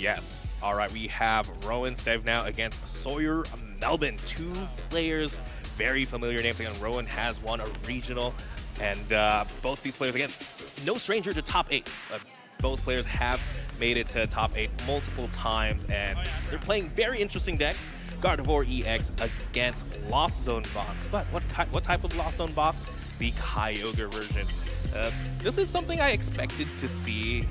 Yes. All right, we have Rowan Stavenow against Sawyer Melban. Two players, very familiar names. Again, Rowan has won a regional, and both these players, again, no stranger to top 8. Both players have made it to top 8 multiple times, and they're playing very interesting decks. Gardevoir EX against Lost Zone Box. But what type of Lost Zone Box? The Kyogre version. This is something I expected to see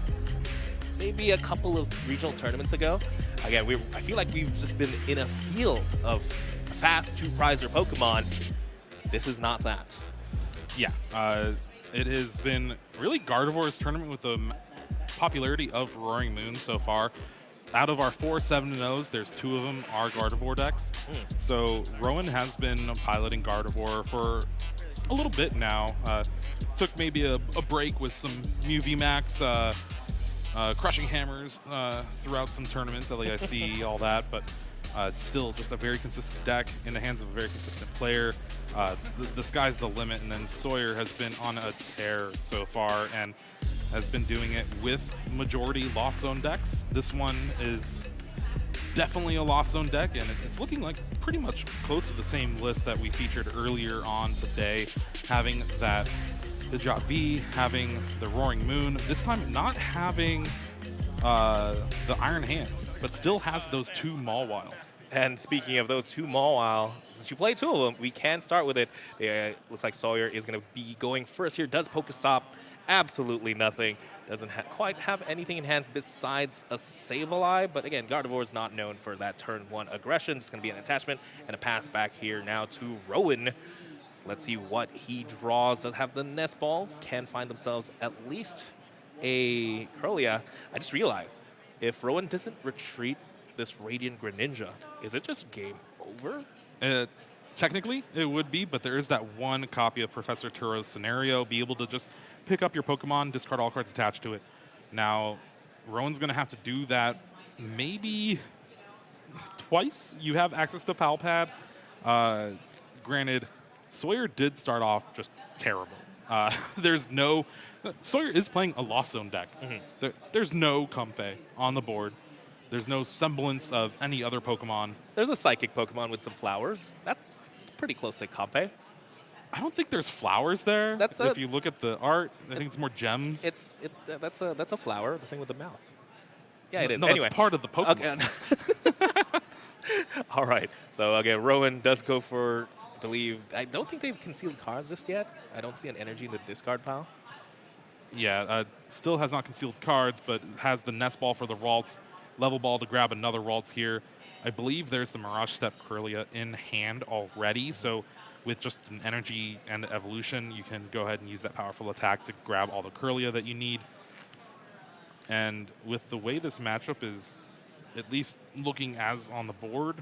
maybe a couple of regional tournaments ago. Again, I feel like we've just been in a field of fast two-prizer Pokemon. This is not that. Yeah, it has been really Gardevoir's tournament with the popularity of Roaring Moon so far. Out of our 4 7-0s, there's 2 of them are Gardevoir decks. So Rowan has been piloting Gardevoir for a little bit now. Took maybe a break with some new VMAX, crushing hammers throughout some tournaments, LAIC, all that, but still just a very consistent deck in the hands of a very consistent player. The sky's the limit, and then Sawyer has been on a tear so far and has been doing it with majority Lost Zone decks. This one is definitely a Lost Zone deck, and it's looking like pretty much close to the same list that we featured earlier on today, having that the Drop V, having the Roaring Moon, this time not having the Iron Hands, but still has those 2 Mawile. And speaking of those 2 Mawile, since you play 2 of them, we can start with it. Looks like Sawyer is going to be going first here. Does Pokestop absolutely nothing. Doesn't quite have anything in hand besides a Sableye. But again, Gardevoir is not known for that turn 1 aggression. It's going to be an attachment and a pass back here now to Rowan. Let's see what he draws. Does have the Nest Ball. Can find themselves at least a Curlia. I just realized, if Rowan doesn't retreat this Radiant Greninja, is it just game over? Technically, it would be, but there is that one copy of Professor Turo's scenario. Be able to just pick up your Pokemon, discard all cards attached to it. Now, Rowan's going to have to do that maybe twice. You have access to Pal Pad. Granted, Sawyer did start off just terrible. Sawyer is playing a Lost Zone deck. There's no Comfey on the board. There's no semblance of any other Pokemon. There's a Psychic Pokemon with some flowers. That's pretty close to Comfey. I don't think there's flowers there. If you look at the art, I think it's more gems. That's a flower, the thing with the mouth. Yeah, it is. No, anyway, that's part of the Pokemon. Okay. All right. So again, Rowan does go for, I believe, I don't think they've concealed cards just yet. I don't see an energy in the discard pile. Yeah, still has not concealed cards, but has the Nest Ball for the Ralts, Level Ball to grab another Ralts here. I believe there's the Mirage Step Curlia in hand already, so with just an energy and evolution, you can go ahead and use that powerful attack to grab all the Curlia that you need. And with the way this matchup is at least looking as on the board,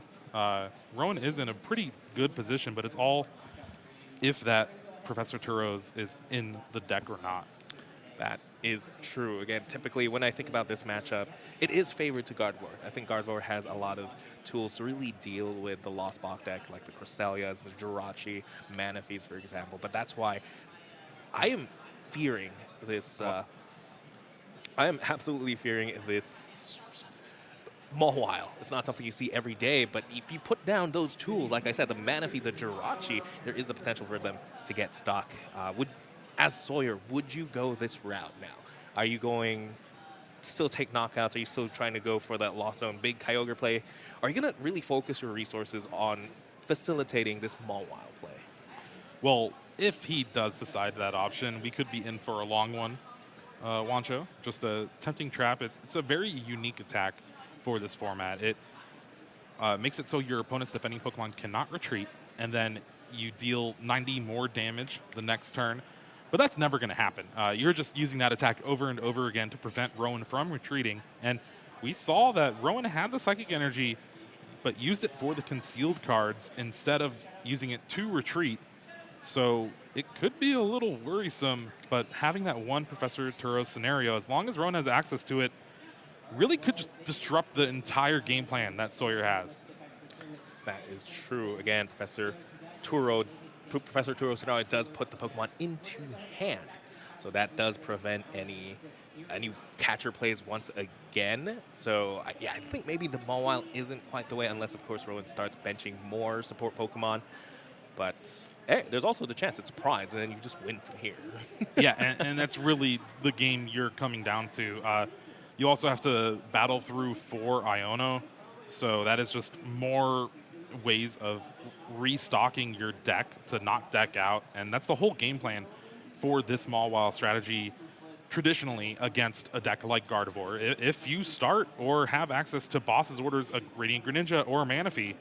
Rowan is in a pretty good position, but it's all if that Professor Turo's is in the deck or not. That is true. Again, typically when I think about this matchup, it is favored to Gardevoir. I think Gardevoir has a lot of tools to really deal with the Lost Box deck, like the Cresselias, the Jirachi, Manaphy's, for example. But that's why I am fearing this. I am absolutely fearing this Mawile. It's not something you see every day, but if you put down those tools, like I said, the Manaphy, the Jirachi, there is the potential for them to get stuck. As Sawyer, would you go this route now? Are you going to still take knockouts? Are you still trying to go for that Lost Zone big Kyogre play? Are you going to really focus your resources on facilitating this Mawile play? Well, if he does decide that option, we could be in for a long one, Wancho. Just a tempting trap. It's a very unique attack for this format. It makes it so your opponent's defending Pokemon cannot retreat, and then you deal 90 more damage the next turn. But that's never going to happen. You're just using that attack over and over again to prevent Rowan from retreating. And we saw that Rowan had the Psychic Energy, but used it for the concealed cards instead of using it to retreat. So it could be a little worrisome, but having that one Professor Turo's scenario, as long as Rowan has access to it, really could just disrupt the entire game plan that Sawyer has. That is true. Again, Professor Turo's scenario does put the Pokemon into hand. So that does prevent any catcher plays once again. So yeah, I think maybe the Mawile isn't quite the way, unless of course Rowan starts benching more support Pokemon. But hey, there's also the chance it's a prize, and then you just win from here. Yeah, and that's really the game you're coming down to. You also have to battle through 4 Iono, so that is just more ways of restocking your deck to knock deck out, and that's the whole game plan for this Mawile strategy traditionally against a deck like Gardevoir. If you start or have access to boss's orders, a Radiant Greninja or a Manaphy,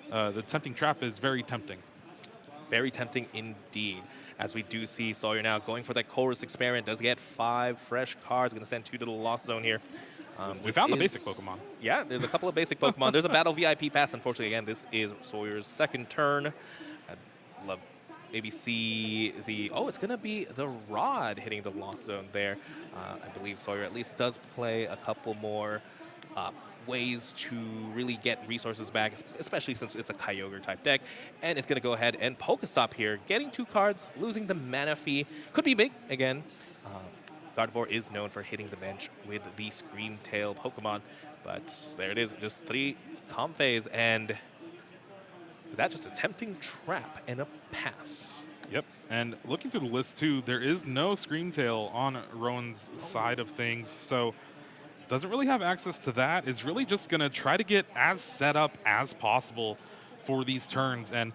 the tempting trap is very tempting. Very tempting indeed, as we do see Sawyer now going for that Chorus Experiment. Does get 5 fresh cards. Going to send 2 to the Lost Zone here. We found the basic Pokemon. Yeah, there's a couple of basic Pokemon. There's a Battle VIP pass. Unfortunately, again, this is Sawyer's second turn. I'd love maybe see the... Oh, it's going to be the Rod hitting the Lost Zone there. I believe Sawyer at least does play a couple more ways to really get resources back, especially since it's a Kyogre type deck. And it's going to go ahead and Pokestop here, getting 2 cards, losing the Manaphy. Could be big again. Gardevoir is known for hitting the bench with the Scream Tail Pokemon, but there it is, just 3 Comphase, and is that just a tempting trap and a pass? Yep, and looking through the list too, there is no Scream Tail on Rowan's side of things, so doesn't really have access to that. Is really just going to try to get as set up as possible for these turns. And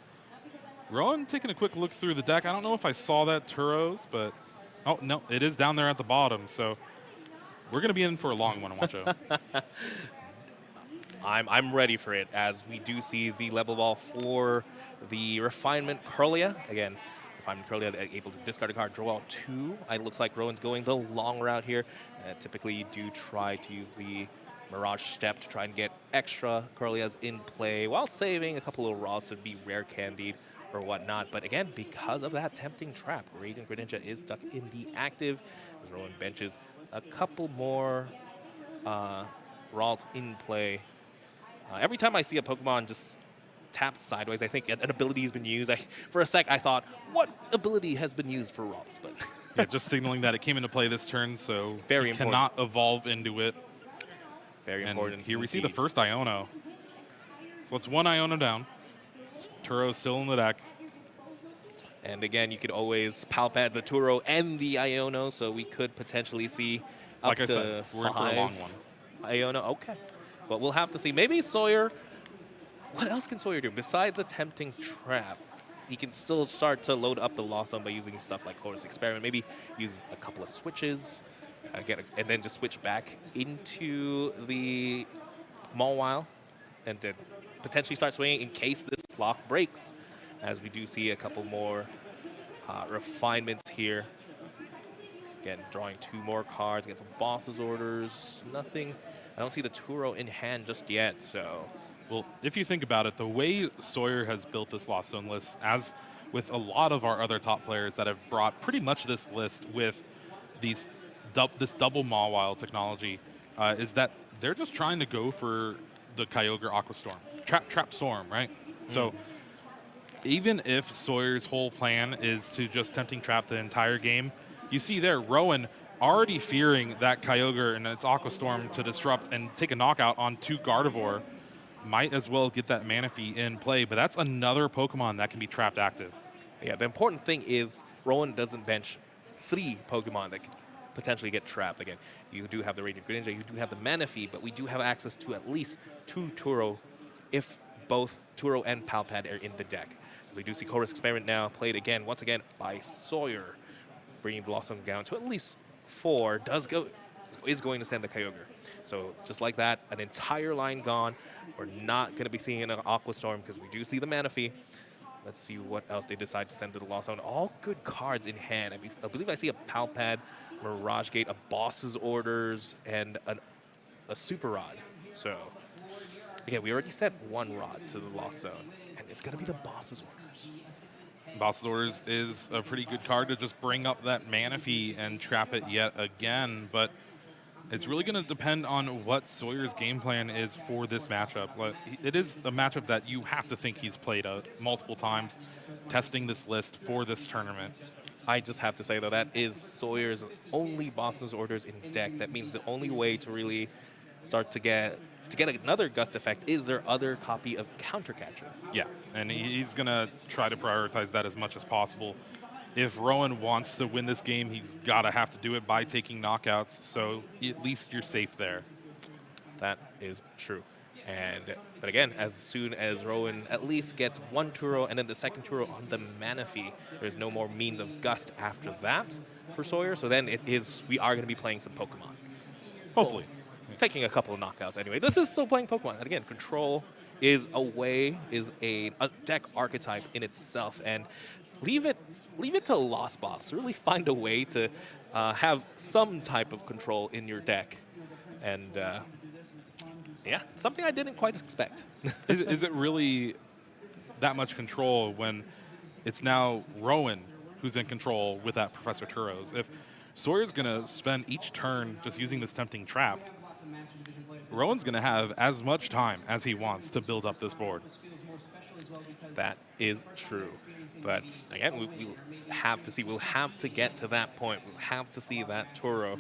Rowan taking a quick look through the deck. I don't know if I saw that Turos, but oh no, it is down there at the bottom. So we're going to be in for a long one, Wancho. I'm ready for it, as we do see the level ball for the Refinement Curlia. Again, Refinement Curlia able to discard a card, draw out 2. It looks like Rowan's going the long route here. Typically, you do try to use the Mirage Step to try and get extra Curlias in play while saving a couple of Raws to be rare candied or whatnot. But again, because of that tempting trap, Radiant Greninja is stuck in the active. As Rowan benches a couple more Raws in play. Every time I see a Pokemon just tapped sideways, I think an ability has been used. For a sec, I thought, what ability has been used for Raws? But yeah, just signaling that it came into play this turn, so very it cannot evolve into it. Very and important. Here we see the first Iono. So that's 1 Iono down. Turo still in the deck. And again, you could always Palpad the Turo and the Iono, so we could potentially see up like I to said, 5 we're in for a long one. Iono. Okay. But we'll have to see. Maybe Sawyer... What else can Sawyer do? Besides a tempting trap, he can still start to load up the Lost Zone by using stuff like Chorus Experiment. Maybe use a couple of switches, and then just switch back into the Mawile, and then potentially start swinging in case this lock breaks, as we do see a couple more refinements here. Again, drawing 2 more cards, get some boss's orders, nothing. I don't see the Turo in hand just yet, so... Well, if you think about it, the way Sawyer has built this Lost Zone list, as with a lot of our other top players that have brought pretty much this list with this double Mawile technology, is that they're just trying to go for the Kyogre Aqua Storm. Trap Storm, right? So even if Sawyer's whole plan is to just tempting trap the entire game, you see there, Rowan already fearing that Kyogre and its Aqua Storm to disrupt and take a knockout on 2 Gardevoir, might as well get that Manaphy in play, but that's another Pokemon that can be trapped active. Yeah, the important thing is Rowan doesn't bench 3 Pokemon that could potentially get trapped. Again, you do have the Radiant Greninja, you do have the Manaphy, but we do have access to at least 2 Turo if both Turo and Palpad are in the deck. As we do see Chorus Experiment now played again, once again, by Sawyer, bringing the Lost Zone down to at least 4, is going to send the Kyogre. So just like that, an entire line gone. We're not going to be seeing an Aqua Storm because we do see the Manaphy. Let's see what else they decide to send to the Lost Zone. All good cards in hand. I believe I see a Palpad, Mirage Gate, a Boss's Orders, and a Super Rod. So, again, we already sent 1 Rod to the Lost Zone, and it's going to be the Boss's Orders. Boss's Orders is a pretty good card to just bring up that Manaphy and trap it yet again, but it's really going to depend on what Sawyer's game plan is for this matchup. It is a matchup that you have to think he's played multiple times, testing this list for this tournament. I just have to say, though, that is Sawyer's only Boston's orders in deck. That means the only way to really start to get another Gust effect is their other copy of Countercatcher. Yeah, and he's going to try to prioritize that as much as possible. If Rowan wants to win this game, he's got to have to do it by taking knockouts, so at least you're safe there. That is true. But again, as soon as Rowan at least gets one Turo and then the second Turo on the Manaphy, there's no more means of Gust after that for Sawyer. So then we are going to be playing some Pokemon. Hopefully. Taking a couple of knockouts anyway. This is still playing Pokemon. And again, Control is a deck archetype in itself. And leave it to Lost Box to really find a way to have some type of control in your deck. And yeah, something I didn't quite expect. Is it really that much control when it's now Rowan who's in control with that Professor Turos? If Sawyer's going to spend each turn just using this tempting trap, Rowan's going to have as much time as he wants to build up this board. That is true. But again, we'll have to see. We'll have to get to that point. We'll have to see that Turo.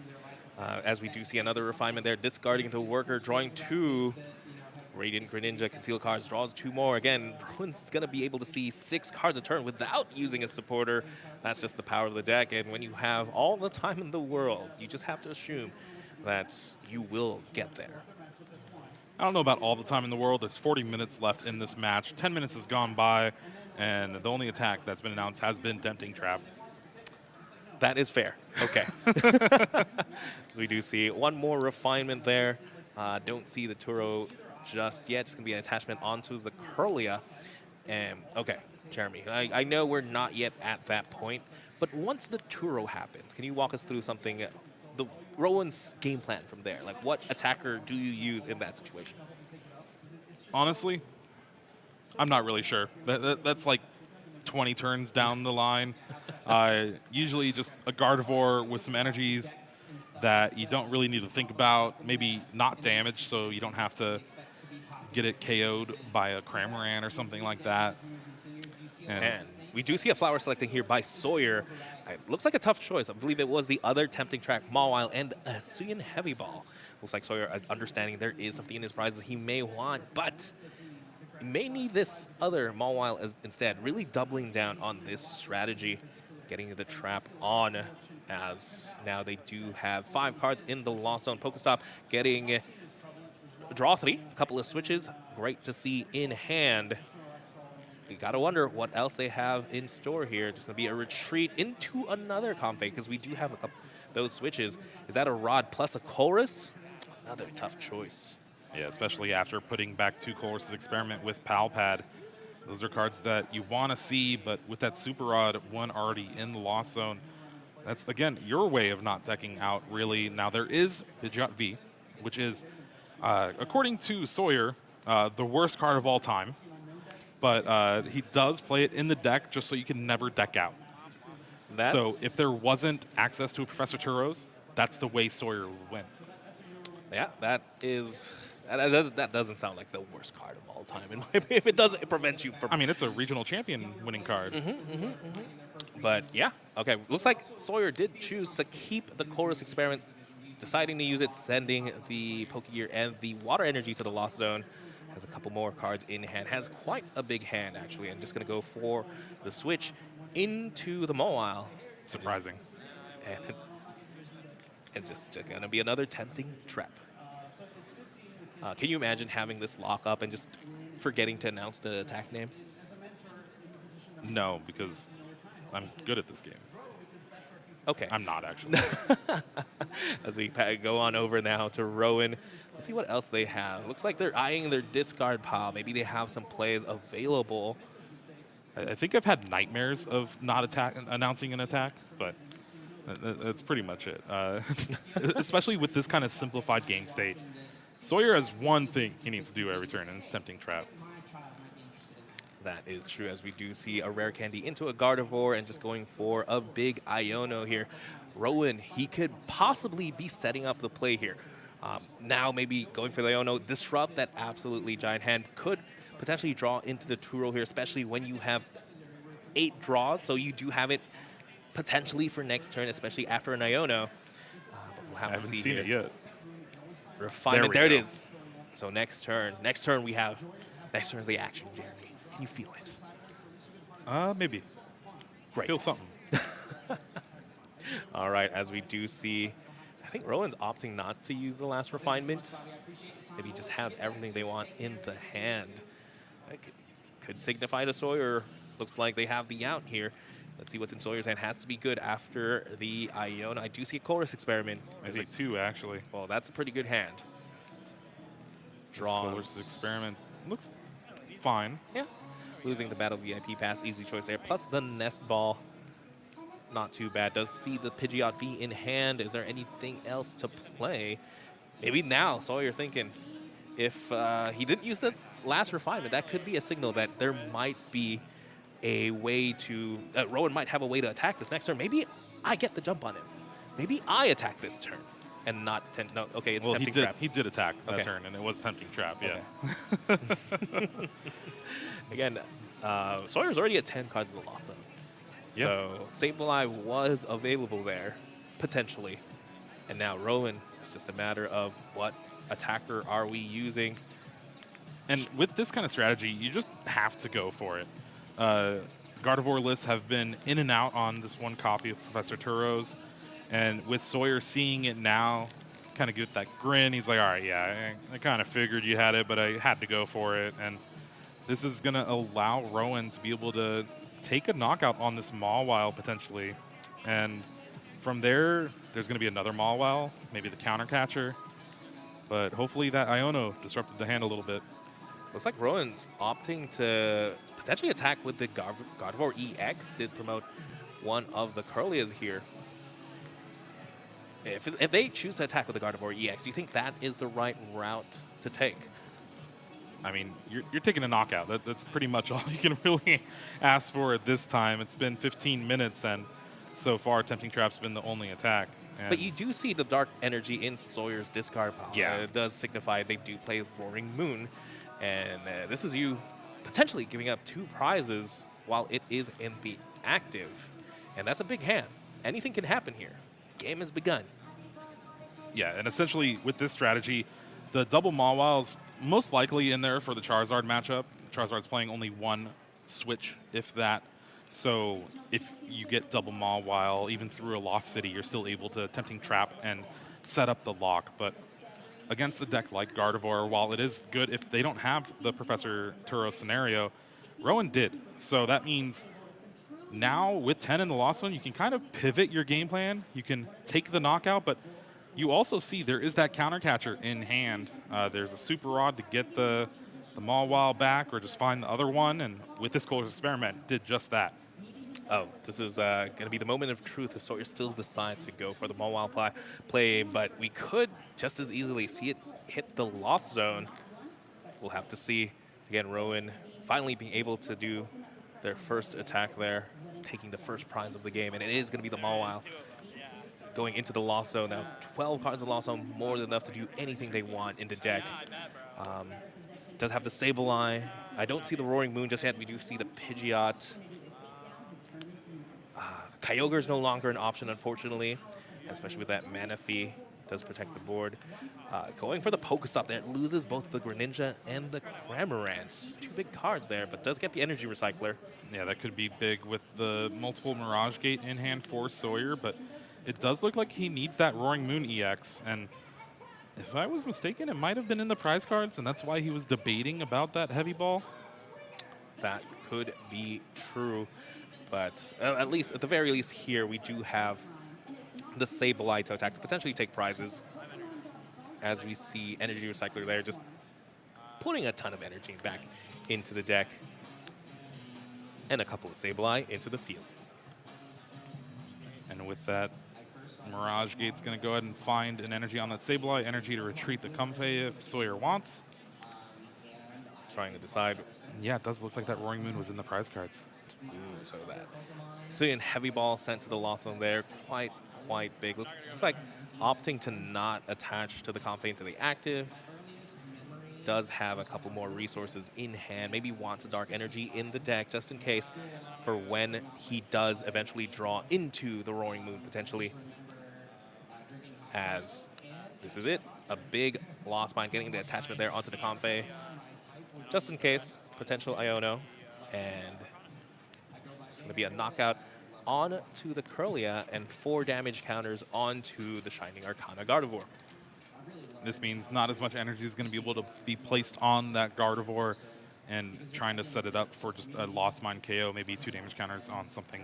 As we do see another refinement there, discarding into Worker, drawing 2 Radiant Greninja Conceal cards, draws 2 more. Again, Rowan's going to be able to see 6 cards a turn without using a supporter. That's just the power of the deck. And when you have all the time in the world, you just have to assume that you will get there. I don't know about all the time in the world. There's 40 minutes left in this match. 10 minutes has gone by, and the only attack that's been announced has been Tempting Trap. That is fair. Okay. So we do see one more refinement there. Don't see the Turo just yet. It's going to be an attachment onto the Curlia. And okay, Jeremy, I know we're not yet at that point, but once the Turo happens, can you walk us through something, the Rowan's game plan from there? Like, what attacker do you use in that situation? Honestly, I'm not really sure. That's like 20 turns down the line. Usually just a Gardevoir with some energies that you don't really need to think about. Maybe not damage, so you don't have to get it KO'd by a Cramorant or something like that. And we do see a flower selecting here by Sawyer. It looks like a tough choice. I believe it was the other tempting track, Mawile, and a Hisuian Heavy Ball. Looks like Sawyer is understanding there is something in his prizes he may want, but he may need this other Mawile instead, really doubling down on this strategy, getting the trap on, as now they do have 5 cards in the Lost Zone. Pokestop getting draw 3, a couple of switches. Great to see in hand. You gotta wonder what else they have in store here. Just gonna be a retreat into another Comfey, because we do have a couple those switches. Is that a Rod plus a Chorus? Another tough choice. Yeah, especially after putting back 2 Chorus's Experiment with Pal Pad. Those are cards that you want to see, but with that Super Rod, one already in the Lost Zone, that's, again, your way of not decking out, really. Now, there is Pidgeot V, which is, according to Sawyer, the worst card of all time. But he does play it in the deck just so you can never deck out. So if there wasn't access to a Professor Turos, that's the way Sawyer would win. Yeah, that doesn't sound like the worst card of all time. In my opinion. If it doesn't, it prevents you from... I mean, it's a regional champion winning card. But yeah, okay. Looks like Sawyer did choose to keep the Chorus Experiment, deciding to use it, sending the Pokegear and the Water Energy to the Lost Zone. Has a couple more cards in hand. Has quite a big hand, actually. And just going to go for the switch into the Mawile. Surprising. And it's just going to be another tempting trap. Can you imagine having this lock up and just forgetting to announce the attack name? No, because I'm good at this game. Okay. I'm not, actually. As we go on over now to Rowan. Let's see what else they have. Looks like they're eyeing their discard pile. Maybe they have some plays available. I think I've had nightmares of not announcing an attack, but that's pretty much it. Especially with this kind of simplified game state. Sawyer has one thing he needs to do every turn, and it's Tempting Trap. That is true, as we do see a Rare Candy into a Gardevoir and just going for a big Iono here. Rowan, he could possibly be setting up the play here. Now maybe going for the Iono, disrupt that absolutely giant hand, could potentially draw into the Turo here, especially when you have 8 draws, so you do have it potentially for next turn, especially after an Iono. But we'll have I to haven't see seen here. it yet. Refinement, There we there it go. is. So next turn we have, next turn is the action, Jeremy. Can you feel it? Maybe. Great. Feel something. All right, as we do see, I think Rowan's opting not to use the last refinement. Maybe he just has everything they want in the hand. That could signify to Sawyer. Looks like they have the out here. Let's see what's in Sawyer's hand. Has to be good after the Iona. I do see a chorus experiment. I think 2, actually. Well, that's a pretty good hand. Draws. This experiment looks fine. Yeah. Losing the Battle VIP pass, easy choice there. Plus the Nest Ball. Not too bad. Does see the Pidgeot V in hand. Is there anything else to play? Maybe now, Sawyer thinking, if he didn't use the last refinement, that could be a signal that there might be a way to, Rowan might have a way to attack this next turn. Maybe I get the jump on him. Maybe I attack this turn and not, no, okay, it's Tempting Trap. He did attack that turn, and it was Tempting Trap, yeah. Okay. Again, Sawyer's already at 10 cards of the Lost Zone. Yep. So Sableye was available there, potentially. And now Rowan, it's just a matter of what attacker are we using. And with this kind of strategy, you just have to go for it. Gardevoir lists have been in and out on this one copy of Professor Turo's. And with Sawyer seeing it now, kind of get that grin, he's like, all right, yeah, I kind of figured you had it, but I had to go for it. And this is going to allow Rowan to be able to take a knockout on this Mawile potentially. And from there, there's going to be another Mawile, maybe the counter catcher. But hopefully that Iono disrupted the hand a little bit. Looks like Rowan's opting to potentially attack with the Gardevoir EX. Did promote one of the Curlias here. If they choose to attack with the Gardevoir EX, do you think that is the right route to take? I mean, you're taking a knockout. That's pretty much all you can really ask for at this time. It's been 15 minutes, and so far, Tempting Trap's been the only attack. And But you do see the dark energy in Sawyer's discard pile. Yeah. It does signify they do play Roaring Moon, and this is you potentially giving up 2 prizes while it is in the active. And that's a big hand. Anything can happen here. Game has begun. yeah, and essentially with this strategy, the double Mawile's most likely in there for the Charizard matchup. Charizard's playing only 1 switch, if that. So if you get double Mawile, even through a Lost City, you're still able to Tempting Trap and set up the lock. But against a deck like Gardevoir, while it is good if they don't have the Professor Turo scenario, Rowan did. So that means now with 10 in the Lost Zone, you can kind of pivot your game plan. You can take the knockout, but you also see there is that counter catcher in hand. There's a Super Rod to get the Mawile back or just find the other one, and with this Cold Experiment, did just that. Oh, this is going to be the moment of truth if Sawyer still decides to go for the Mawile play, but we could just as easily see it hit the Lost Zone. We'll have to see. Again, Rowan finally being able to do their first attack there, taking the first prize of the game, and it is going to be the Mawile going into the Lost Zone. Now, 12 cards in the Lost Zone, more than enough to do anything they want in the deck. Does have the Sableye. I don't see the Roaring Moon just yet. We do see the Pidgeot. Kyogre is no longer an option, unfortunately, especially with that Manaphy. Does protect the board. Going for the Pokestop there, it loses both the Greninja and the Cramorant. 2 big cards there, but does get the Energy Recycler. Yeah, that could be big with the multiple Mirage Gate in hand for Sawyer, but it does look like he needs that Roaring Moon EX, and if I was mistaken, it might have been in the prize cards, and that's why he was debating about that Heavy Ball. That could be true, but at least, at the very least here, we do have the Sableye to attack to potentially take prizes. As we see Energy Recycler there, just putting a ton of energy back into the deck. And a couple of Sableye into the field. And with that, Mirage Gate's going to go ahead and find an energy on that Sableye, energy to retreat the Comfey if Sawyer wants. Trying to decide. Yeah, it does look like that Roaring Moon was in the prize cards. Ooh, so that Sicilian Heavy Ball sent to the Lost Zone there, quite big. Looks like opting to not attach to the Comfey into the active. does have a couple more resources in hand, maybe wants a Dark Energy in the deck just in case for when he does eventually draw into the Roaring Moon potentially, as this is it. A big Lost Mine getting the attachment there onto the Comfey, just in case, potential Iono, and it's going to be a knockout onto the Curlia and 4 damage counters onto the Shining Arcana Gardevoir. This means not as much energy is going to be able to be placed on that Gardevoir and trying to set it up for just a Lost Mine KO, maybe 2 damage counters on something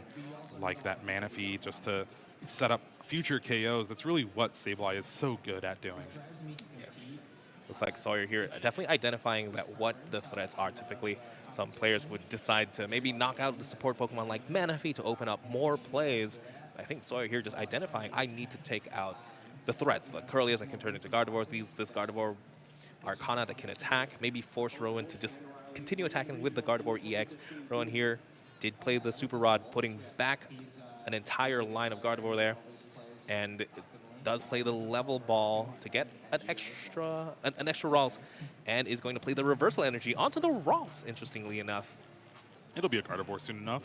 like that Manaphy just to set up future KOs. That's really what Sableye is so good at doing. Yes. Looks like Sawyer here definitely identifying that what the threats are. Typically, some players would decide to maybe knock out the support Pokemon like Manaphy to open up more plays. I think Sawyer here just identifying, I need to take out the threats. The Curlias that can turn into Gardevoirs, this Gardevoir Arcana that can attack, maybe force Rowan to just continue attacking with the Gardevoir EX. Rowan here did play the Super Rod, putting back an entire line of Gardevoir there, and does play the level ball to get an extra Ralts, and is going to play the reversal energy onto the Ralts, interestingly enough. It'll be a Gardevoir soon enough.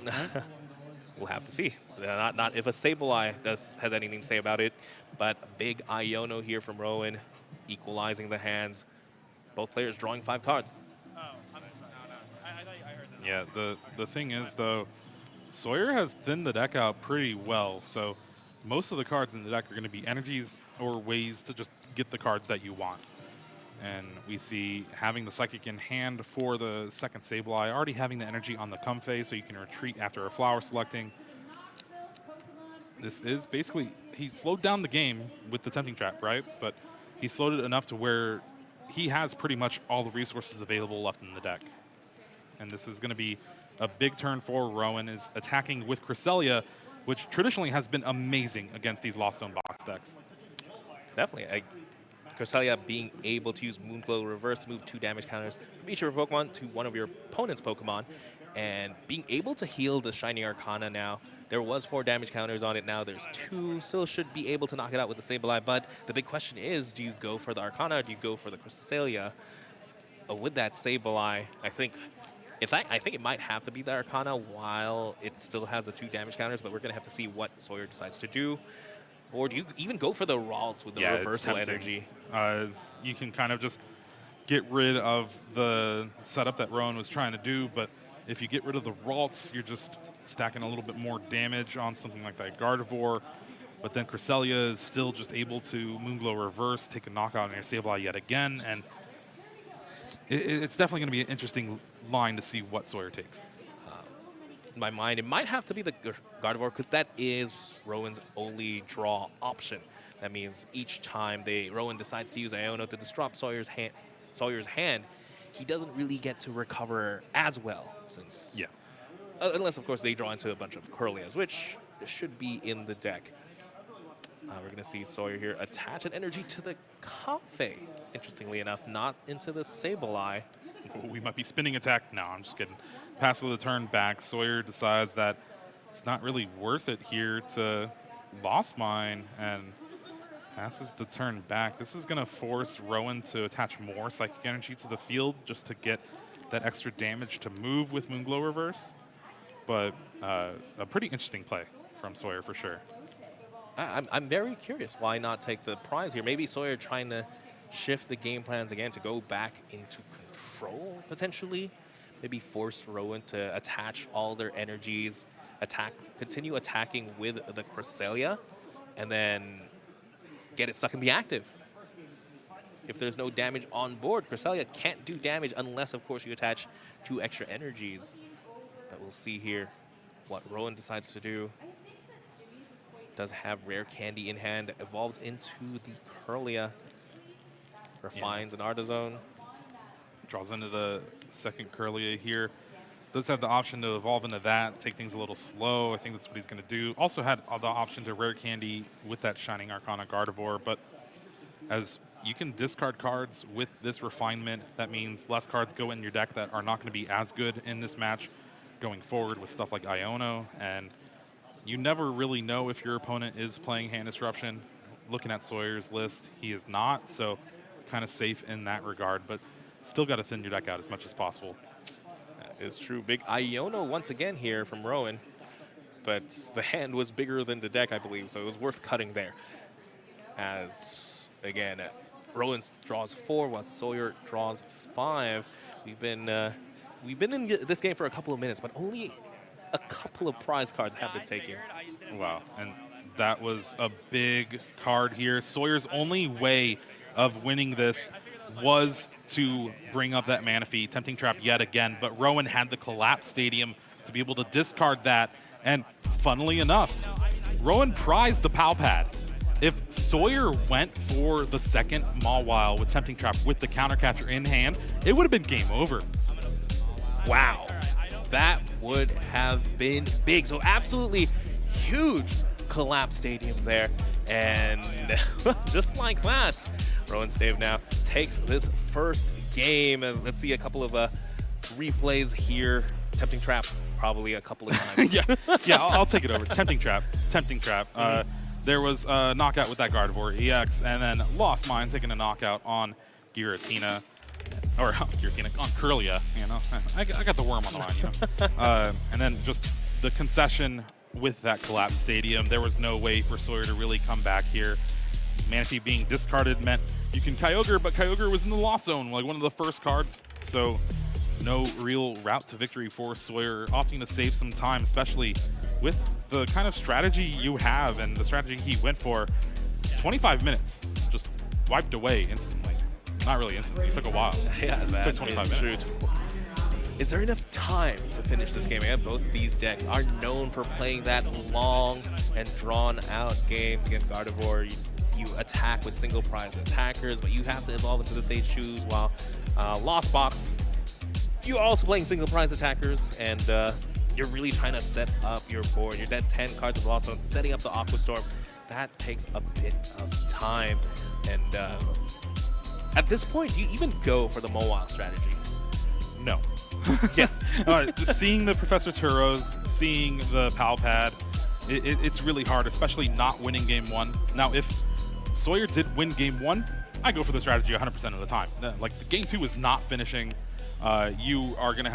We'll have to see. Not if a Sableye has anything to say about it, but a big Iono here from Rowan, equalizing the hands. Both players drawing 5 cards. Oh, I'm sorry. No. I heard that. Yeah, the thing is, though, Sawyer has thinned the deck out pretty well, so most of the cards in the deck are going to be energies or ways to just get the cards that you want. And we see having the Psychic in hand for the second Sableye, already having the energy on the Comfey so you can retreat after a flower selecting. This is basically, he slowed down the game with the Tempting Trap, right? But he slowed it enough to where he has pretty much all the resources available left in the deck. And this is going to be a big turn for Rowan, is attacking with Cresselia, which traditionally has been amazing against these Lost Zone box decks. Definitely. Cresselia being able to use Moonglow Reverse, move 2 damage counters from each of your Pokemon to one of your opponent's Pokemon, and being able to heal the Shiny Arcana now. There was 4 damage counters on it, now there's 2. Still should be able to knock it out with the Sableye, but the big question is, do you go for the Arcana or do you go for the Cresselia? With that Sableye, I think it might have to be the Arcana while it still has the 2 damage counters, but we're going to have to see what Sawyer decides to do. Or do you even go for the Ralts with the reversal energy? You can kind of just get rid of the setup that Rowan was trying to do, but if you get rid of the Ralts, you're just stacking a little bit more damage on something like that Gardevoir. But then Cresselia is still just able to Moonglow Reverse, take a knockout on your Sableye yet again, and it's definitely going to be an interesting line to see what Sawyer takes. In my mind, it might have to be the Gardevoir because that is Rowan's only draw option. That means each time Rowan decides to use Iono to disrupt Sawyer's hand, he doesn't really get to recover as well, since unless of course they draw into a bunch of Curlias, which should be in the deck. We're going to see Sawyer here attach an energy to the Comfey, interestingly enough, not into the Sableye. We might be spinning attack. No, I'm just kidding. Pass of the turn back. Sawyer decides that it's not really worth it here to Lost Mine and passes the turn back. This is going to force Rowan to attach more Psychic Energy to the field just to get that extra damage to move with Moonglow Reverse. But a pretty interesting play from Sawyer for sure. I'm very curious. Why not take the prize here? Maybe Sawyer trying to shift the game plans again to go back into control, potentially. Maybe force Rowan to attach all their energies, continue attacking with the Cresselia, and then get it stuck in the active. If there's no damage on board, Cresselia can't do damage unless, of course, you attach 2 extra energies. But we'll see here what Rowan decides to do. Does have Rare Candy in hand, evolves into the Curlia, refines an Artazone. Draws into the second Curlia here. Does have the option to evolve into that, take things a little slow. I think that's what he's going to do. Also had the option to Rare Candy with that Shining Arcana Gardevoir, but as you can discard cards with this refinement, that means less cards go in your deck that are not going to be as good in this match going forward with stuff like Iono, and you never really know if your opponent is playing Hand Disruption. Looking at Sawyer's list, he is not, so kind of safe in that regard. But still got to thin your deck out as much as possible. That is true. Big Iono once again here from Rowan. But the hand was bigger than the deck, I believe, so it was worth cutting there. As, again, Rowan draws 4 while Sawyer draws 5. We've been in this game for a couple of minutes, but only a couple of prize cards have been taken. Wow, and that was a big card here. Sawyer's only way of winning this was to bring up that Manaphy, Tempting Trap yet again, but Rowan had the Collapse Stadium to be able to discard that, and funnily enough, Rowan prized the Pal Pad. If Sawyer went for the second Mawile with Tempting Trap with the Countercatcher in hand, it would have been game over. Wow, that would have been big. So absolutely huge Collapse Stadium there. And just like that, Rowan Stavenow takes this first game. And let's see a couple of replays here. Tempting Trap probably a couple of times. yeah, I'll take it over. Tempting Trap. There was a knockout with that Gardevoir EX, and then Lost Mine taking a knockout on Giratina. Or Giratina, on Curlia, you know. I got the worm on the line, you know. And then just the concession with that Collapse Stadium. There was no way for Sawyer to really come back here. Manaphy being discarded meant you can Kyogre, but Kyogre was in the loss zone, like one of the first cards. So no real route to victory for Sawyer, opting to save some time, especially with the kind of strategy you have and the strategy he went for. 25 minutes, just wiped away instantly. Not really instantly, it took a while. Yeah, it took 25 minutes. Is there enough time to finish this game? And both of these decks are known for playing that long and drawn-out games. Again, Gardevoir, you attack with single prize attackers, but you have to evolve into the stage shoes, while Lost Box, you're also playing single prize attackers, and you're really trying to set up your board. You're dead 10 cards of Lost Zone, setting up the Aqua Storm. That takes a bit of time. And at this point, do you even go for the Mawile strategy? No. Yes. Seeing the Professor Turos, seeing the Pal Pad, it's really hard, especially not winning game 1. Now, if Sawyer did win game 1, I go for the strategy 100% of the time. Like, game 2 is not finishing. You are going to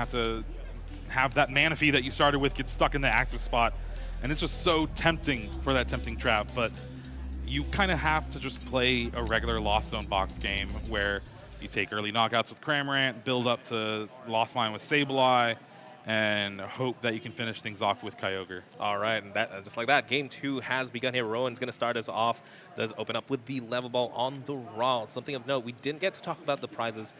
have that Manaphy that you started with get stuck in the active spot, and it's just so tempting for that Tempting Trap, but you kind of have to just play a regular Lost Zone box game where you take early knockouts with Cramorant, build up to Lost Mine with Sableye, and hope that you can finish things off with Kyogre. All right, and that just like that, game 2 has begun here. Rowan's going to start us off. Does open up with the level ball on the route. Something of note, we didn't get to talk about the prizes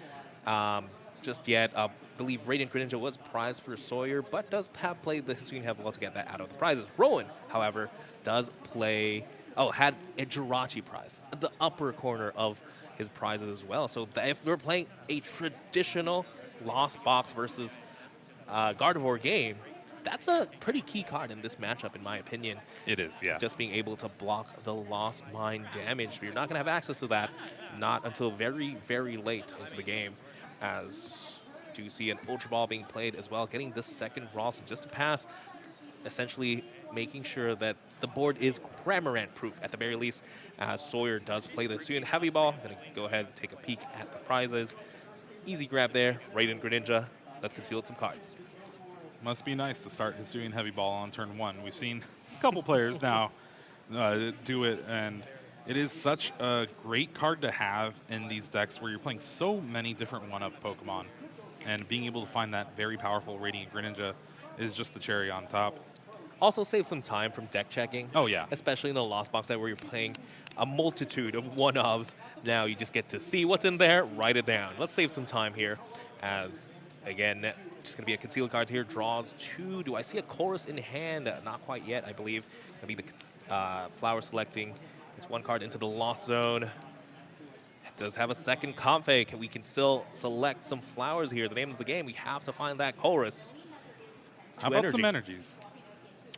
just yet. I believe Radiant Greninja was prized for Sawyer, but does have played the Hisuian Heavy Ball to get that out of the prizes. Rowan, however, does play... had a Jirachi prize at the upper corner of his prizes as well. So if we're playing a traditional Lost Box versus Gardevoir game, that's a pretty key card in this matchup, in my opinion. It is, yeah. Just being able to block the Lost Mine damage. But you're not going to have access to that, not until very, very late into the game, as you see an Ultra Ball being played as well, getting the second Ross just to pass, essentially making sure that the board is Cramorant proof at the very least, as Sawyer does play the Hisuian Heavy Ball. Gonna go ahead and take a peek at the prizes. Easy grab there, Radiant Greninja. Let's conceal some cards. Must be nice to start Hisuian Heavy Ball on turn 1. We've seen a couple players now do it, and it is such a great card to have in these decks where you're playing so many different one-of Pokemon, and being able to find that very powerful Radiant Greninja is just the cherry on top. Also save some time from deck checking. Oh, yeah. Especially in the Lost Box set where you're playing a multitude of one-ofs. Now you just get to see what's in there, write it down. Let's save some time here as, again, just going to be a concealed card here. Draws 2. Do I see a Chorus in hand? Not quite yet, I believe. Going to be the flower selecting. It's one card into the Lost Zone. It does have a second comp fake. We can still select some flowers here. The name of the game, we have to find that Chorus. How about some energies?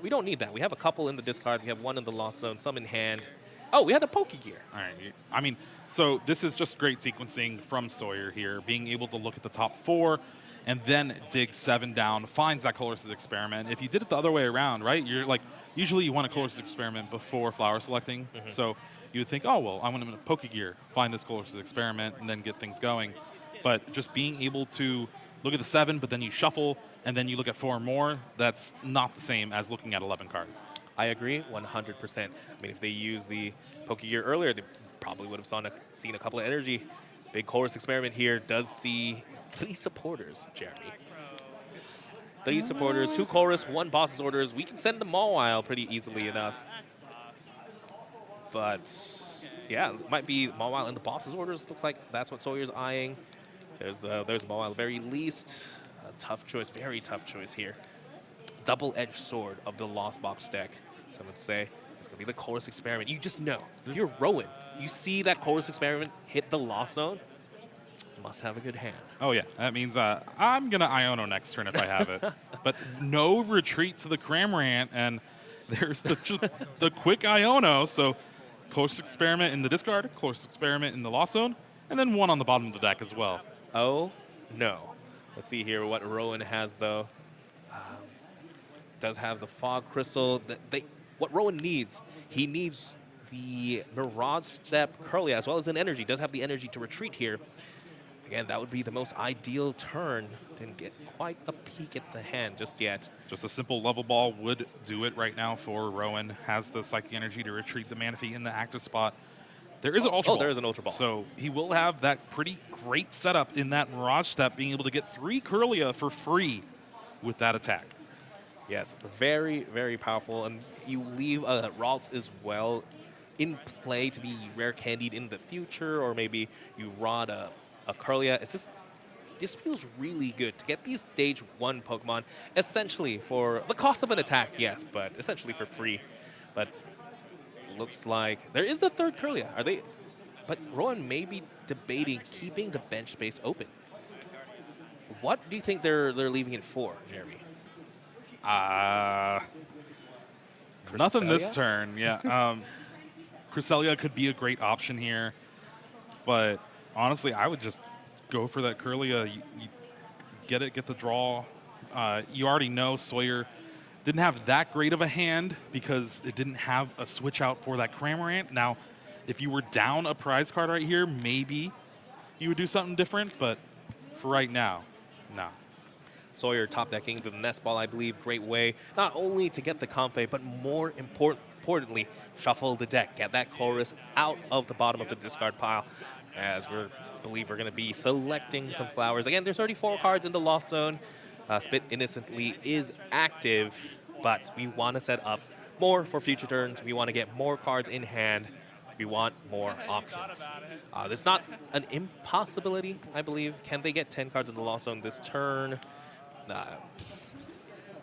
We don't need that. We have a couple in the discard. We have one in the Lost Zone, some in hand. Oh, we had a Pokegear. All right. I mean, so this is just great sequencing from Sawyer here, being able to look at the top 4 and then dig 7 down, finds that Colress's Experiment. If you did it the other way around, right, you're like, usually you want a Colress's Experiment before flower selecting. So you would think, oh, well, I want to Pokegear, find this Colress's Experiment, and then get things going. but just being able to look at the 7, but then you shuffle, and then you look at 4 more, that's not the same as looking at 11 cards. I agree 100%. I mean, if they used the Pokegear earlier, they probably would have seen a couple of energy. Big Chorus Experiment here does see 3 supporters, Jeremy. 3 supporters, 2 Chorus, 1 Boss's Orders. We can send the Mawile pretty easily enough. But, yeah, it might be Mawile and the Boss's Orders. Looks like that's what Sawyer's eyeing. There's Mawile at the very least. A tough choice, very tough choice here. Double-edged sword of the Lost Box deck. Some would say it's going to be the Chorus Experiment. You just know. If you're Rowan, you see that Chorus Experiment hit the Lost Zone, you must have a good hand. Oh, yeah. That means I'm going to Iono next turn if I have it. But no retreat to the Cramorant, and there's the quick Iono. So Chorus Experiment in the discard, Chorus Experiment in the Lost Zone, and then 1 on the bottom of the deck as well. Oh, no. Let's see here what Rowan has, though. Does have the Fog Crystal. What Rowan needs, he needs the Mirage Step Curlia as well as an energy. Does have the energy to retreat here. Again, that would be the most ideal turn. Didn't get quite a peek at the hand just yet. Just a simple level ball would do it right now for Rowan. Has the Psychic Energy to retreat the Manaphy in the active spot. There is an Ultra Ball. There is an Ultra Ball. So he will have that pretty great setup in that Mirage Step, being able to get 3 Curlia for free with that attack. Yes, very, very powerful. And you leave Ralts as well in play to be rare candied in the future, or maybe you rod a Curlia. This feels really good to get these stage 1 Pokemon essentially for the cost of an attack, yes, but essentially for free. But looks like there is the 3rd Curlia. But Rowan may be debating keeping the bench space open. What do you think they're leaving it for, Jeremy? Nothing this turn, yeah. Cresselia could be a great option here, but honestly, I would just go for that Curlia. You get the draw. You already know Sawyer didn't have that great of a hand because it didn't have a switch out for that Cramorant. Now, if you were down a prize card right here, maybe you would do something different, but for right now, no. Sawyer top decking the Nest Ball, I believe, great way, not only to get the Comfey, but more importantly, shuffle the deck, get that Chorus out of the bottom of the discard pile, as we believe we're going to be selecting some flowers. Again, there's 34 cards in the Lost Zone. Spit Innocently is active, but we want to set up more for future turns. We want to get more cards in hand. We want more options. There's not an impossibility, I believe. Can they get 10 cards in the Lost Zone this turn?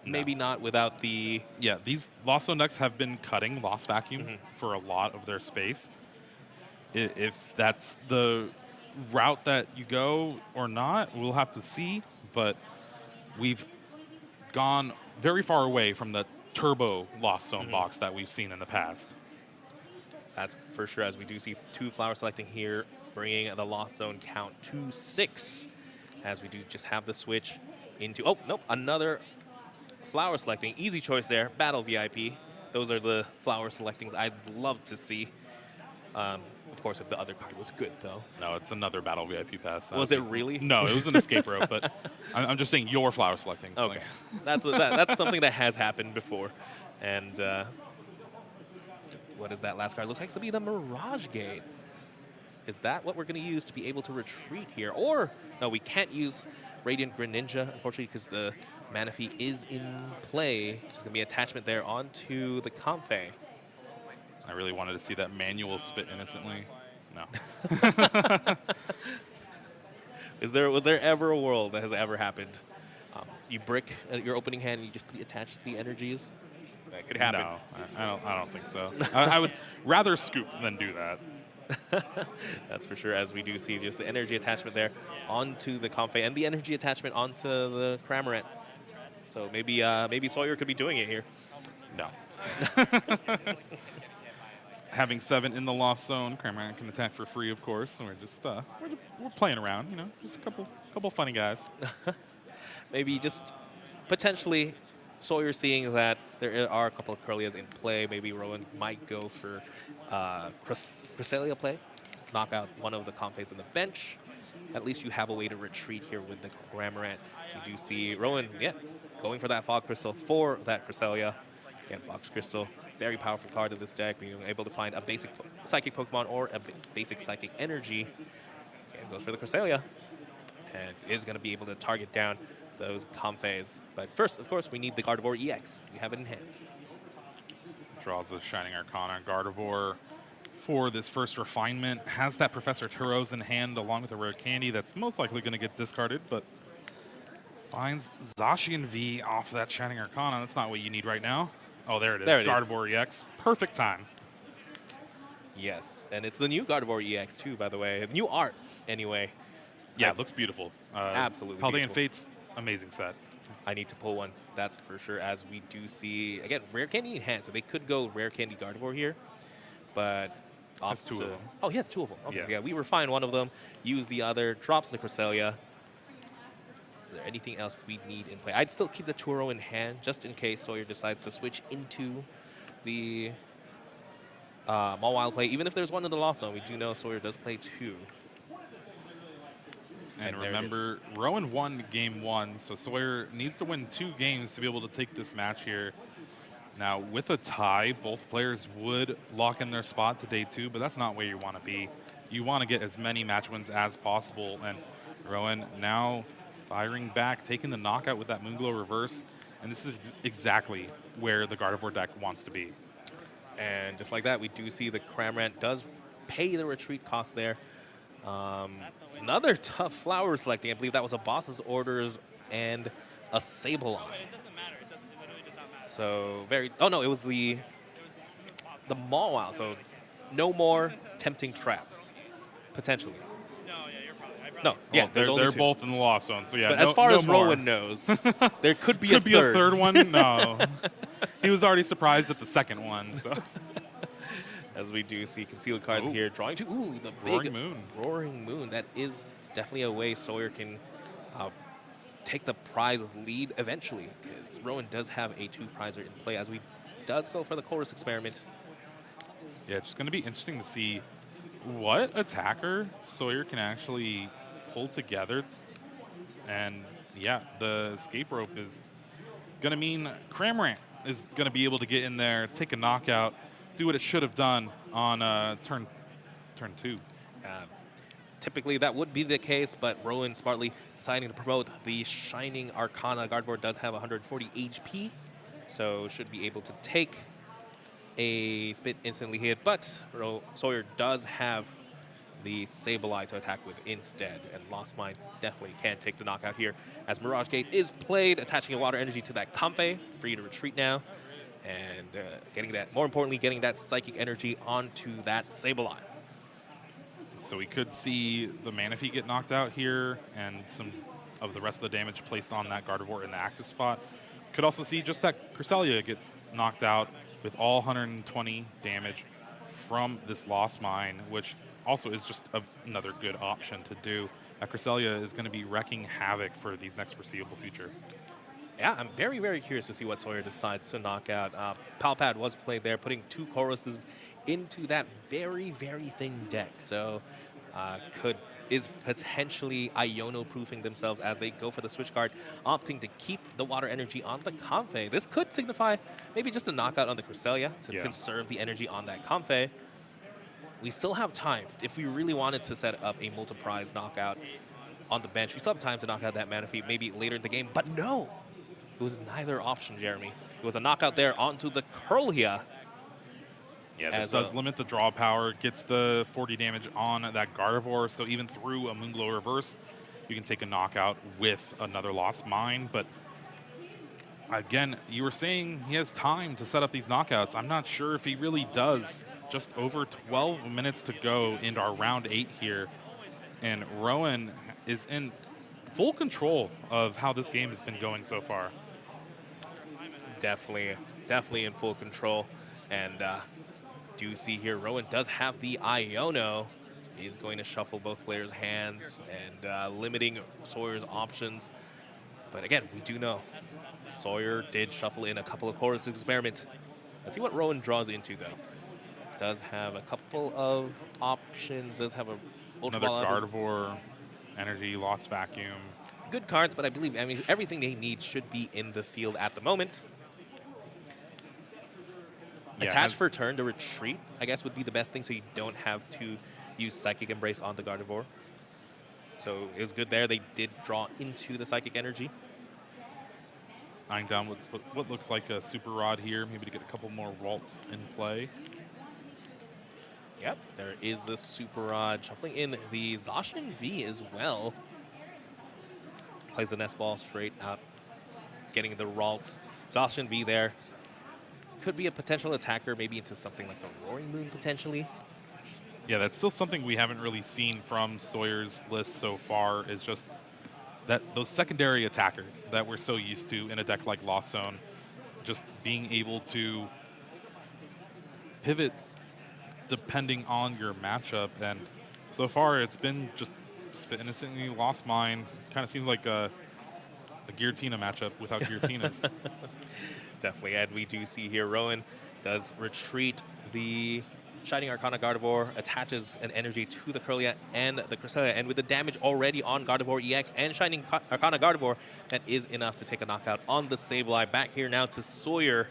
Maybe not without the... Yeah, these Lost Zone decks have been cutting Lost Vacuum for a lot of their space. If that's the route that you go or not, we'll have to see. But we've gone very far away from the turbo Lost Zone box that we've seen in the past. That's for sure, as we do see 2 flower selecting here, bringing the Lost Zone count to 6, as we do just have the switch into... Oh, nope, another flower selecting. Easy choice there, Battle VIP. Those are the flower selectings I'd love to see. Of course, if the other card was good, though. No, it's another Battle VIP pass. Was it really? No, it was an escape rope, but I'm just saying your flower selecting. Okay, that's something that has happened before. And what is that last card? Looks like to be the Mirage Gate. Is that what we're going to use to be able to retreat here? Or, no, we can't use Radiant Greninja, unfortunately, because the Manaphy is in play. There's going to be attachment there onto the Comfey. I really wanted to see that manual Spit Innocently. No. Was there ever a world that has ever happened? You brick your opening hand and you just attach the energies? That could happen. No, I don't think so. I would rather scoop than do that. That's for sure, as we do see just the energy attachment there onto the Comfey and the energy attachment onto the Cramorant. So maybe Sawyer could be doing it here. No. Having 7 in the Lost Zone, Cramorant can attack for free, of course. And we're just we're playing around, you know, just a couple funny guys. Maybe just potentially Sawyer seeing that there are a couple of Curlias in play. Maybe Rowan might go for Cresselia play, knock out one of the Comfeys on the bench, at least you have a way to retreat here with the Cramorant. So you do see Rowan, going for that Fog Crystal for that Cresselia. Again, Fox Crystal, very powerful card in this deck, being able to find a basic Psychic Pokemon or a basic Psychic Energy. And goes for the Cresselia, and is going to be able to target down those Comfeys. But first, of course, we need the Gardevoir EX. We have it in hand. Draws the Shining Arcana. Gardevoir, for this first refinement, has that Professor Turos in hand along with a rare candy that's most likely going to get discarded, but finds Zacian V off that Shining Arcana. That's not what you need right now. Oh, there it is. There it is. Gardevoir EX. Perfect time. Yes, and it's the new Gardevoir EX too, by the way. New art, anyway. Yeah, it looks beautiful. Absolutely Paldean beautiful. Fates, amazing set. I need to pull one, that's for sure, as we do see, again, rare candy in hand, so they could go rare candy Gardevoir here, but Has two of them. Oh, he has two of them. Okay, Yeah. yeah, we refine one of them, use the other, drops the Cresselia. Is there anything else we need in play? I'd still keep the Turo in hand, just in case Sawyer decides to switch into the Mawile play. Even if there's one in the Lost Zone, we do know Sawyer does play two. And there it remember, Rowan won game 1, so Sawyer needs to win 2 games to be able to take this match here. Now, with a tie, both players would lock in their spot to day 2, but that's not where you want to be. You want to get as many match wins as possible, and Rowan now firing back, taking the knockout with that Moonglow reverse, and this is exactly where the Gardevoir deck wants to be. And just like that, we do see the Cramorant does pay the retreat cost there. Another tough flower selecting. I believe that was a Boss's Orders and a Sableye. It doesn't matter. It literally does not matter. So very. Oh no, it was the Mawile. So no more tempting traps, potentially. No, yeah, you're probably. No, yeah, Well, there's only they're two. both in the Lost Zone, so yeah. But no, as far no as more. Rowan knows, there could be Could a be third. a third one? No. He was already surprised at the second one, so. As we do see concealed cards Ooh. here, drawing to the Roaring big Moon. Roaring Moon. That is definitely a way Sawyer can take the prize lead eventually, because Rowan does have a 2-prizer in play as we does go for the chorus experiment. Yeah, it's going to be interesting to see what attacker Sawyer can actually pull together. And yeah, the escape rope is going to mean Cramorant is going to be able to get in there, take a knockout, do what it should have done on turn 2. Typically that would be the case, but Rowan smartly deciding to promote the Shining Arcana. Gardevoir does have 140 HP, so should be able to take a spit instantly hit, but Sawyer does have the Sableye to attack with instead, and Lost Mine definitely can take the knockout here as Mirage Gate is played, attaching a water energy to that Comfey, free to retreat now, and getting that, more importantly, getting that Psychic Energy onto that Sableye. So we could see the Manaphy get knocked out here and some of the rest of the damage placed on that Gardevoir in the active spot. Could also see just that Cresselia get knocked out with all 120 damage from this Lost Mine, which also is just another good option to do. Cresselia is going to be wrecking havoc for these next foreseeable future. Yeah, I'm very, very curious to see what Sawyer decides to knock out. Palpad was played there, putting 2 choruses into that very, very thin deck. So is potentially Iono-proofing themselves as they go for the switch card, opting to keep the water energy on the Comfey. This could signify maybe just a knockout on the Cresselia to conserve the energy on that Comfey. We still have time. If we really wanted to set up a multi-prize knockout on the bench, we still have time to knock out that Manaphy maybe later in the game. But no, it was neither option, Jeremy. It was a knockout there onto the Curlia. Yeah, this does limit the draw power, gets the 40 damage on that Gardevoir, so even through a Moonglow reverse, you can take a knockout with another Lost Mine. But again, you were saying he has time to set up these knockouts. I'm not sure if he really does. Just over 12 minutes to go into our round 8 here, and Rowan is in full control of how this game has been going so far. Definitely in full control. And do see here, Rowan does have the Iono. He's going to shuffle both players' hands and limiting Sawyer's options. But again, we do know Sawyer did shuffle in a couple of chorus experiments. Let's see what Rowan draws into, though. Does have a couple of options. Does have a Ultra Another Ball. Gardevoir. Energy, Lost Vacuum. Good cards, but I believe everything they need should be in the field at the moment. Yeah, Attach for turn to retreat, I guess, would be the best thing, so you don't have to use Psychic Embrace on the Gardevoir. So it was good there. They did draw into the Psychic Energy. Eyeing down what looks like a Super Rod here, maybe to get a couple more Waltz in play. Yep, there is the Super Rod. Shuffling in the Zacian V as well. Plays the Nest Ball straight up, getting the Ralts. Zacian V there. Could be a potential attacker, maybe into something like the Roaring Moon, potentially. Yeah, that's still something we haven't really seen from Sawyer's list so far, is just that those secondary attackers that we're so used to in a deck like Lost Zone, just being able to pivot depending on your matchup. And so far, it's been just innocently Lost Mine. Kind of seems like a Giratina matchup without Giratinas. Definitely, and we do see here Rowan does retreat the Shining Arcana Gardevoir, attaches an energy to the Kirlia and the Cresselia, and with the damage already on Gardevoir EX and Shining Arcana Gardevoir, that is enough to take a knockout on the Sableye. Back here now to Sawyer.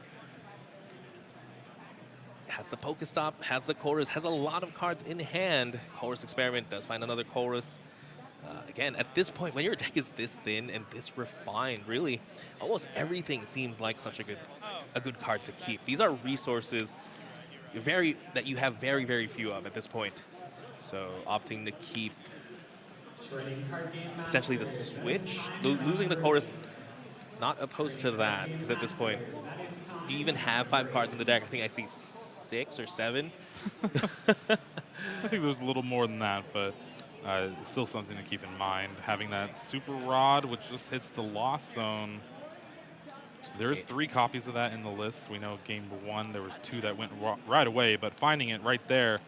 Has the Pokestop, has the Chorus, has a lot of cards in hand. Chorus Experiment does find another Chorus. Again, at this point, when your deck is this thin and this refined, really, almost everything seems like such a good card to keep. These are resources that you have very, very few of at this point. So opting to keep potentially the Switch, losing the Chorus, not opposed to that, because at this point, do you even have 5 cards in the deck? I think I see 6 or 7. I think there's a little more than that, but still something to keep in mind. Having that Super Rod, which just hits the Lost Zone. There's 3 copies of that in the list. We know game 1, there was 2 that went right away, but finding it right there,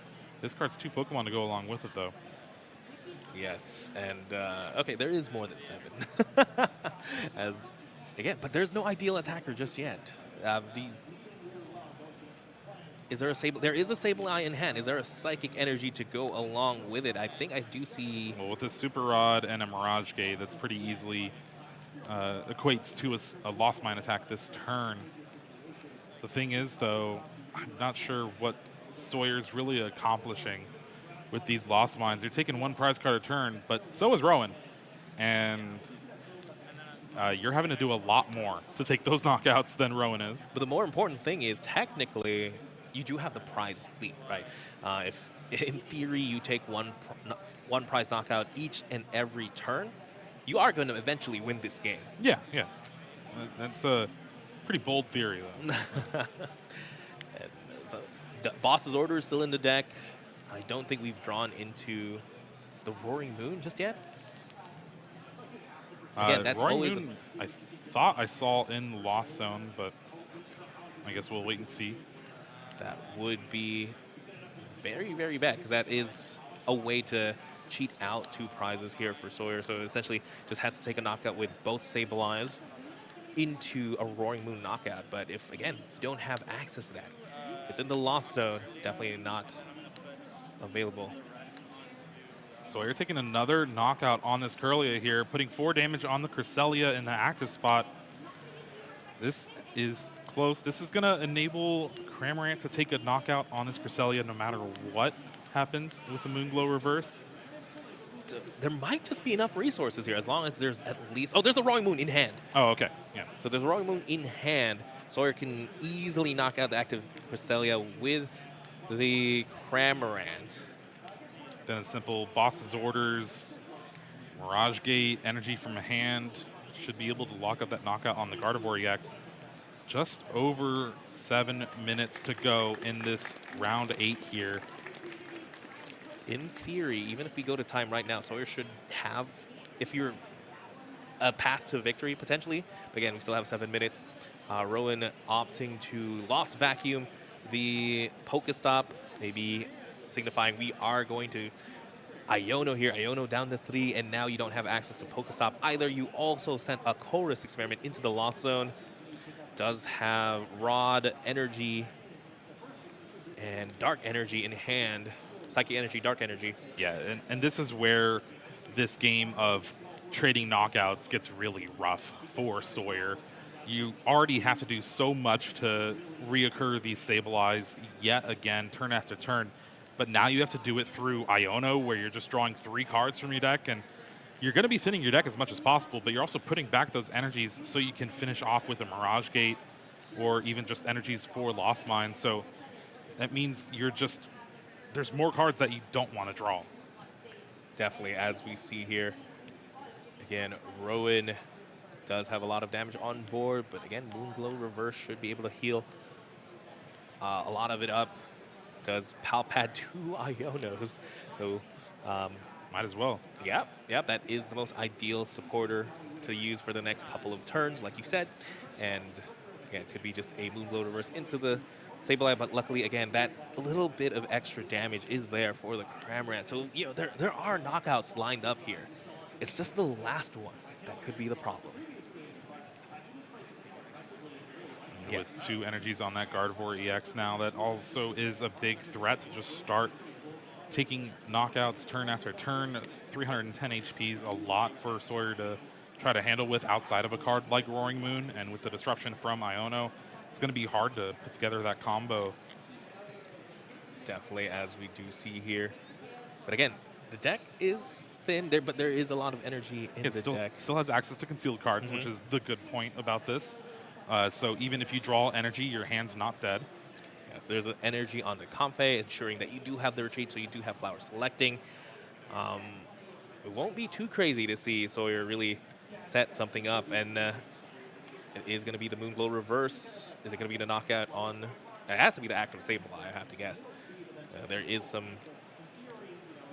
this card's 2 Pokemon to go along with it, though. Yes, and okay, there is more than 7. Again, but there's no ideal attacker just yet. Is there a Sable? There is a Sableye in hand. Is there a Psychic Energy to go along with it? I think I do see. Well, with this Super Rod and a Mirage Gate, that's pretty easily equates to a Lost Mine attack this turn. The thing is, though, I'm not sure what Sawyer's really accomplishing with these Lost Mines. They're taking 1 prize card a turn, but so is Rowan. And you're having to do a lot more to take those knockouts than Rowan is. But the more important thing is, technically, you do have the prize lead, right? If in theory you take one prize knockout each and every turn, you are going to eventually win this game. Yeah, yeah. That's a pretty bold theory, though. And so, Boss's Order is still in the deck. I don't think we've drawn into the Roaring Moon just yet. Again, that's Roaring always Moon, I thought I saw in Lost Zone, but I guess we'll wait and see. That would be very, very bad, because that is a way to cheat out 2 prizes here for Sawyer. So essentially just has to take a knockout with both Sableyes into a Roaring Moon knockout. But if, again, you don't have access to that, if it's in the Lost Zone, definitely not available. Sawyer taking another knockout on this Kirlia here, putting 4 damage on the Cresselia in the active spot. This is close. This is going to enable Cramorant to take a knockout on this Cresselia no matter what happens with the Moonglow reverse. There might just be enough resources here, as long as there's at least... Oh, there's a Roaring Moon in hand. Oh, okay. Yeah. So there's a Roaring Moon in hand. Sawyer can easily knock out the active Cresselia with the Cramorant. Then a simple Boss's Orders, Mirage Gate, energy from a hand. Should be able to lock up that knockout on the Gardevoir EX. Just over 7 minutes to go in this round 8 here. In theory, even if we go to time right now, Sawyer should have, if you're a path to victory, potentially. But again, we still have 7 minutes. Rowan opting to Lost Vacuum the Pokestop, maybe signifying we are going to Iono here. Iono down to 3, and now you don't have access to Pokestop either. You also sent a Chorus Experiment into the Lost Zone. Does have Rod, Energy, and Dark Energy in hand. Psychic Energy, Dark Energy. Yeah, and this is where this game of trading knockouts gets really rough for Sawyer. You already have to do so much to reoccur these Sableyes yet again, turn after turn. But now you have to do it through Iono, where you're just drawing 3 cards from your deck, and you're going to be thinning your deck as much as possible, but you're also putting back those energies so you can finish off with a Mirage Gate or even just energies for Lost Mine. So that means there's more cards that you don't want to draw. Definitely, as we see here. Again, Rowan does have a lot of damage on board, but again, Moonglow Reverse should be able to heal a lot of it up. Does Palpad 2 Ionos, so Might as well. Yep, that is the most ideal supporter to use for the next couple of turns, like you said. And again, it could be just a Moonglow Reverse into the Sableye, but luckily, again, that little bit of extra damage is there for the Cramorant. So, you know, there are knockouts lined up here. It's just the last one that could be the problem. With 2 energies on that Gardevoir EX now, that also is a big threat to just start taking knockouts turn after turn. 310 HP is a lot for Sawyer to try to handle with outside of a card like Roaring Moon, and with the disruption from Iono, it's going to be hard to put together that combo. Definitely, as we do see here. But again, the deck is thin, but there is a lot of energy in the deck. Still has access to concealed cards, which is the good point about this. So even if you draw energy, your hand's not dead. Yes, there's an energy on the Comfey, ensuring that you do have the retreat, so you do have Flower Selecting. It won't be too crazy to see Sawyer really set something up, and it is going to be the Moonglow Reverse. Is it going to be the knockout on... It has to be the active Sableye, I have to guess. There is some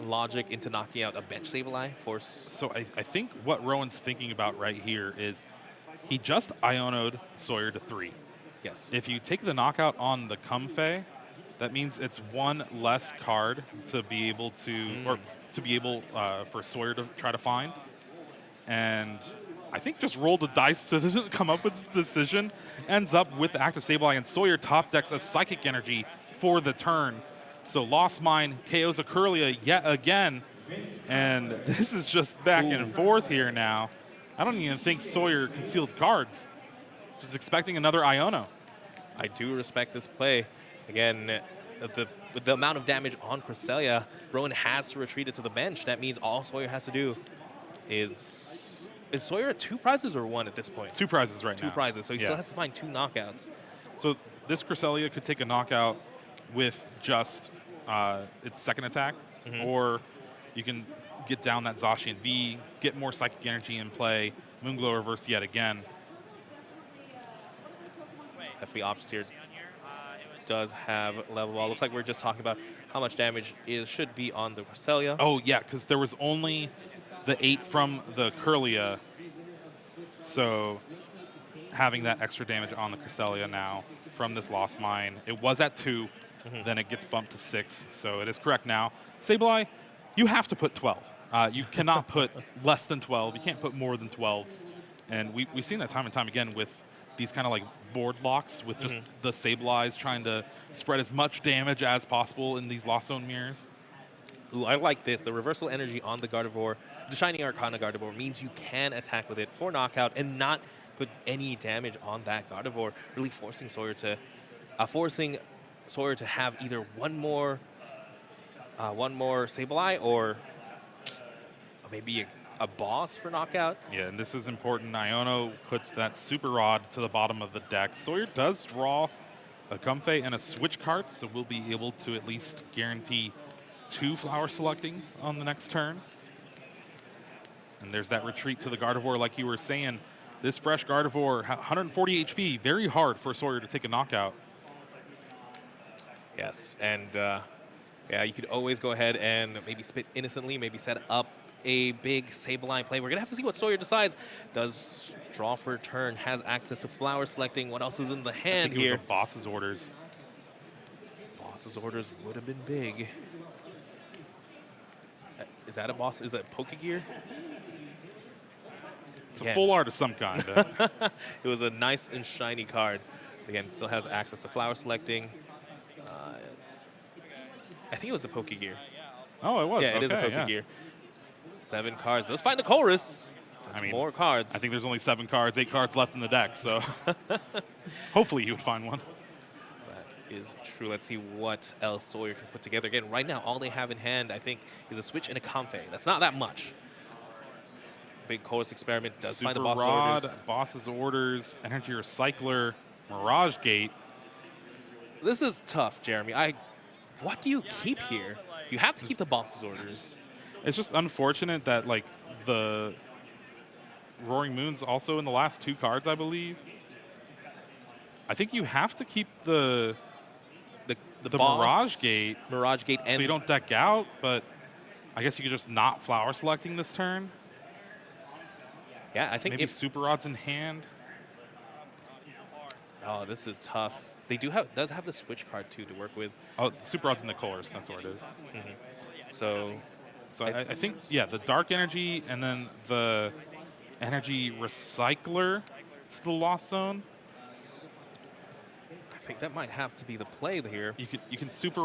logic into knocking out a bench Sableye. So I think what Rowan's thinking about right here is he just Iono'd Sawyer to 3. Yes. If you take the knockout on the Comfey, that means it's 1 less card to be able to, for Sawyer to try to find. And I think just roll the dice to come up with this decision. Ends up with the active Sableye, and Sawyer top decks a Psychic Energy for the turn. So Lost Mine KOs a Curlia yet again. And this is just back and forth here now. I don't even think Sawyer concealed cards. Just expecting another Iono. I do respect this play. Again, with the amount of damage on Cresselia, Rowan has to retreat it to the bench. That means all Sawyer has to do is Sawyer at 2 prizes or 1 at this point? 2 prizes right now. 2 prizes, so he still has to find 2 knockouts. So this Cresselia could take a knockout with just its second attack, or you can get down that Zacian V, get more Psychic Energy in play, Moonglow Reverse yet again. FV Ops tier does have level ball. Looks like we're just talking about how much damage should be on the Cresselia. Oh, yeah, because there was only the 8 from the Curlia. So having that extra damage on the Cresselia now from this Lost Mine. It was at 2, then it gets bumped to 6, so it is correct now. Sableye, you have to put 12. You cannot put less than 12. You can't put more than 12. And we've seen that time and time again with these kind of like board locks with just the Sableyes trying to spread as much damage as possible in these Lost Zone mirrors. Ooh, I like this. The reversal energy on the Gardevoir, the Shining Arcana Gardevoir, means you can attack with it for knockout and not put any damage on that Gardevoir, really forcing Sawyer to have either one more Sableye or maybe a boss for knockout. Yeah, and this is important. Iono puts that Super Rod to the bottom of the deck. Sawyer does draw a Comfey and a Switch card, so we'll be able to at least guarantee 2 Flower Selectings on the next turn. And there's that retreat to the Gardevoir, like you were saying. This fresh Gardevoir, 140 HP, very hard for Sawyer to take a knockout. Yes, and yeah, you could always go ahead and maybe spit innocently, maybe set up a big Sableye play. We're going to have to see what Sawyer decides. Does draw for a turn, has access to Flower Selecting. What else is in the hand here? It was a Boss's Orders. Boss's Orders would have been big. Is that a boss? Is that Pokegear? It's a full art of some kind. It was a nice and shiny card. Again, it still has access to Flower Selecting. I think it was a Pokegear. Oh, it was. Yeah, it okay, is a Pokegear. 7 cards. Let's find the chorus. That's I mean, more cards. I think there's only 7 cards, 8 cards left in the deck, so hopefully you would find one. That is true. Let's see what else Sawyer can put together. Again, right now, all they have in hand, I think, is a Switch and a Comfey. That's not that much. Big chorus experiment does Super find the boss Rod, orders. Boss's Orders, Energy Recycler, Mirage Gate. This is tough, Jeremy. What do you keep here? You have to keep the boss's orders. It's just unfortunate that like the Roaring Moon's also in the last 2 cards, I believe. I think you have to keep the boss, Mirage Gate, Mirage Gate, and so you don't deck out. But I guess you could just not flower selecting this turn. yeah, I think Maybe if Super Rod's in hand. oh, this is tough. They does have the Switch card too to work with. Oh, the Super Rod's in the colors. That's where it is. So So I think, yeah, the Dark Energy and then the Energy Recycler to the Lost Zone. I think that might have to be the play here. You can Super